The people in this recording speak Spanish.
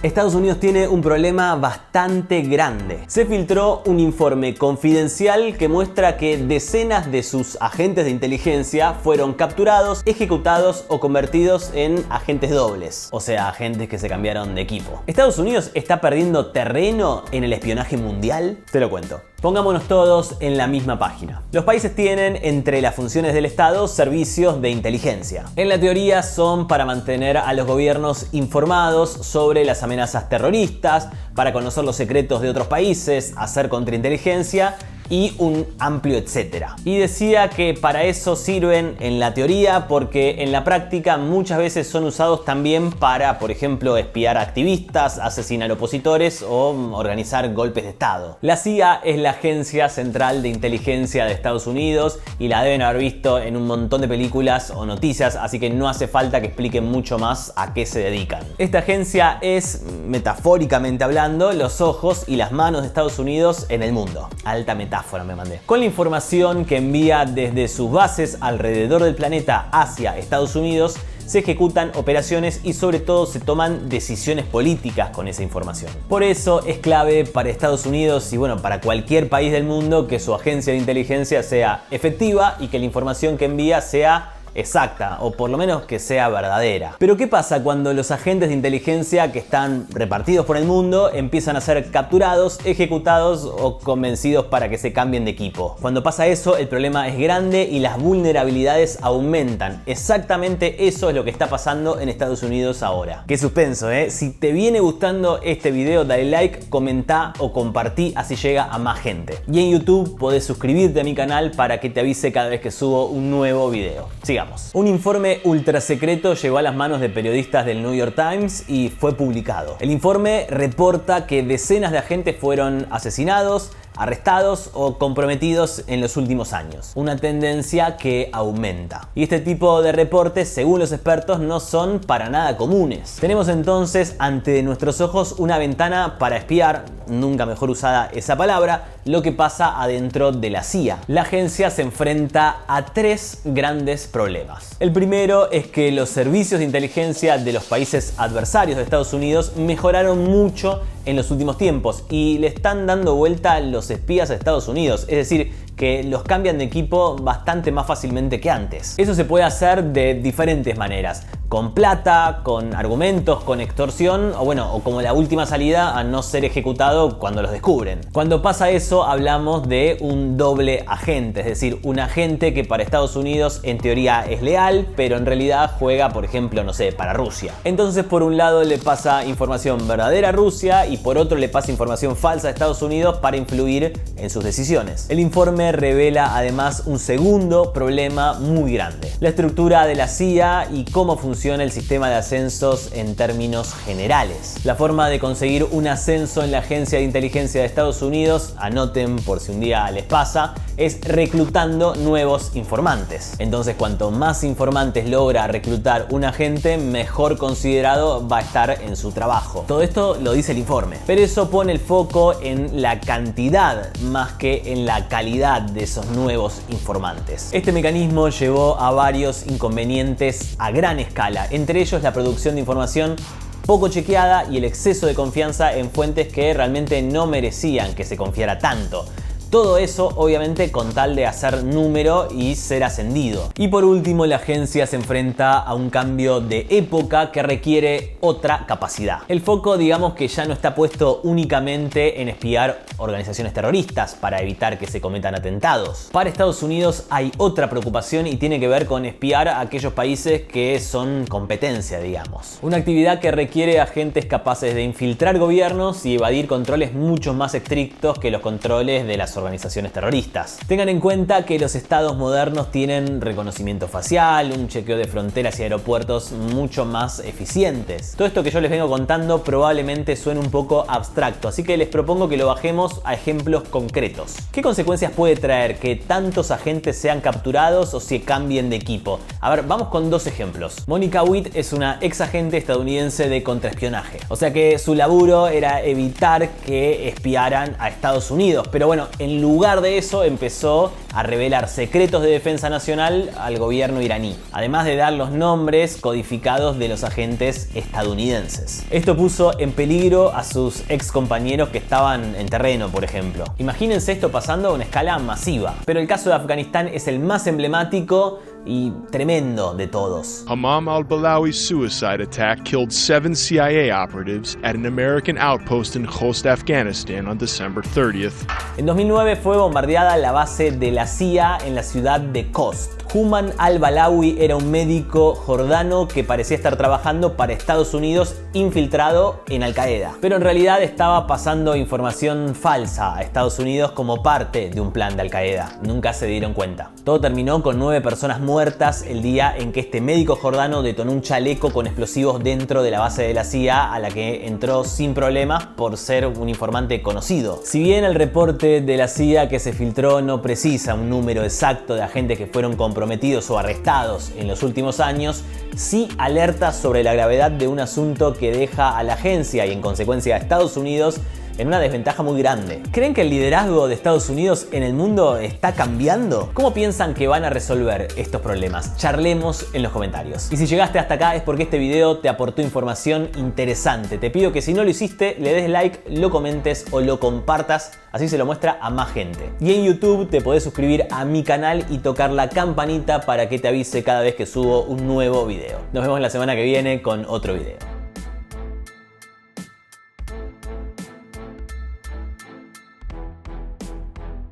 Estados Unidos tiene un problema bastante grande. Se filtró un informe confidencial que muestra que decenas de sus agentes de inteligencia fueron capturados, ejecutados o convertidos en agentes dobles, o sea, agentes que se cambiaron de equipo. ¿Estados Unidos está perdiendo terreno en el espionaje mundial? Te lo cuento. Pongámonos todos en la misma página. Los países tienen entre las funciones del Estado servicios de inteligencia. En la teoría son para mantener a los gobiernos informados sobre las amenazas terroristas, para conocer los secretos de otros países, hacer contrainteligencia y un amplio etcétera. Y decía que para eso sirven en la teoría porque en la práctica muchas veces son usados también para, por ejemplo, espiar a activistas, asesinar opositores o organizar golpes de Estado. La CIA es la Agencia Central de Inteligencia de Estados Unidos y la deben haber visto en un montón de películas o noticias, así que no hace falta que expliquen mucho más a qué se dedican. Esta agencia es, metafóricamente hablando, los ojos y las manos de Estados Unidos en el mundo. Alta metáfora me mandé. Con la información que envía desde sus bases alrededor del planeta hacia Estados Unidos, se ejecutan operaciones y sobre todo se toman decisiones políticas con esa información. Por eso es clave para Estados Unidos y bueno, para cualquier país del mundo que su agencia de inteligencia sea efectiva y que la información que envía sea exacta, o por lo menos que sea verdadera. Pero ¿qué pasa cuando los agentes de inteligencia que están repartidos por el mundo empiezan a ser capturados, ejecutados o convencidos para que se cambien de equipo? Cuando pasa eso, el problema es grande y las vulnerabilidades aumentan. Exactamente eso es lo que está pasando en Estados Unidos ahora. Qué suspenso, ¿eh? Si te viene gustando este video, dale like, comenta o compartí, así llega a más gente. Y en YouTube podés suscribirte a mi canal para que te avise cada vez que subo un nuevo video. Sigamos. Un informe ultra secreto llegó a las manos de periodistas del New York Times y fue publicado. El informe reporta que decenas de agentes fueron asesinados, arrestados o comprometidos en los últimos años. Una tendencia que aumenta. Y este tipo de reportes, según los expertos, no son para nada comunes. Tenemos entonces ante nuestros ojos una ventana para espiar, nunca mejor usada esa palabra, lo que pasa adentro de la CIA. La agencia se enfrenta a tres grandes problemas. El primero es que los servicios de inteligencia de los países adversarios de Estados Unidos mejoraron mucho en los últimos tiempos y le están dando vuelta los espías a Estados Unidos, es decir, que los cambian de equipo bastante más fácilmente que antes. Eso se puede hacer de diferentes maneras, con plata, con argumentos, con extorsión o como la última salida a no ser ejecutado cuando los descubren. Cuando pasa eso hablamos de un doble agente, es decir, un agente que para Estados Unidos en teoría es leal, pero en realidad juega, por ejemplo, no sé, para Rusia. Entonces por un lado le pasa información verdadera a Rusia y por otro le pasa información falsa a Estados Unidos para influir en sus decisiones. El informe revela además un segundo problema muy grande: la estructura de la CIA y cómo funciona el sistema de ascensos en términos generales. La forma de conseguir un ascenso en la agencia de inteligencia de Estados Unidos, anoten por si un día les pasa, es reclutando nuevos informantes. Entonces cuanto más informantes logra reclutar un agente, mejor considerado va a estar en su trabajo. Todo esto lo dice el informe, pero eso pone el foco en la cantidad más que en la calidad de esos nuevos informantes. Este mecanismo llevó a varios inconvenientes a gran escala, entre ellos la producción de información poco chequeada y el exceso de confianza en fuentes que realmente no merecían que se confiara tanto. Todo eso obviamente con tal de hacer número y ser ascendido. Y por último, la agencia se enfrenta a un cambio de época que requiere otra capacidad. El foco, digamos que ya no está puesto únicamente en espiar organizaciones terroristas para evitar que se cometan atentados. Para Estados Unidos hay otra preocupación y tiene que ver con espiar a aquellos países que son competencia, digamos. Una actividad que requiere agentes capaces de infiltrar gobiernos y evadir controles mucho más estrictos que los controles de las organizaciones terroristas. Tengan en cuenta que los estados modernos tienen reconocimiento facial, un chequeo de fronteras y aeropuertos mucho más eficientes. Todo esto que yo les vengo contando probablemente suene un poco abstracto, así que les propongo que lo bajemos a ejemplos concretos. ¿Qué consecuencias puede traer que tantos agentes sean capturados o se cambien de equipo? A ver, vamos con dos ejemplos. Monica Witt es una ex agente estadounidense de contraespionaje, o sea que su laburo era evitar que espiaran a Estados Unidos, pero bueno, en en lugar de eso empezó a revelar secretos de defensa nacional al gobierno iraní, además de dar los nombres codificados de los agentes estadounidenses. Esto puso en peligro a sus ex compañeros que estaban en terreno, por ejemplo. Imagínense esto pasando a una escala masiva. Pero el caso de Afganistán es el más emblemático y tremendo de todos. Hamam al-Balawi's suicide attack killed 7 CIA operatives at an American outpost in Khost, Afghanistan on December 30th. En 2009 fue bombardeada la base de la CIA en la ciudad de Khost. Hamam al-Balawi era un médico jordano que parecía estar trabajando para Estados Unidos infiltrado en Al-Qaeda. Pero en realidad estaba pasando información falsa a Estados Unidos como parte de un plan de Al-Qaeda. Nunca se dieron cuenta. Todo terminó con 9 personas muertas el día en que este médico jordano detonó un chaleco con explosivos dentro de la base de la CIA a la que entró sin problemas por ser un informante conocido. Si bien el reporte de la CIA que se filtró no precisa un número exacto de agentes que fueron comprometidos o arrestados en los últimos años, sí alerta sobre la gravedad de un asunto que deja a la agencia y en consecuencia a Estados Unidos en una desventaja muy grande. ¿Creen que el liderazgo de Estados Unidos en el mundo está cambiando? ¿Cómo piensan que van a resolver estos problemas? Charlemos en los comentarios. Y si llegaste hasta acá es porque este video te aportó información interesante. Te pido que si no lo hiciste, le des like, lo comentes o lo compartas, así se lo muestra a más gente. Y en YouTube te podés suscribir a mi canal y tocar la campanita para que te avise cada vez que subo un nuevo video. Nos vemos la semana que viene con otro video.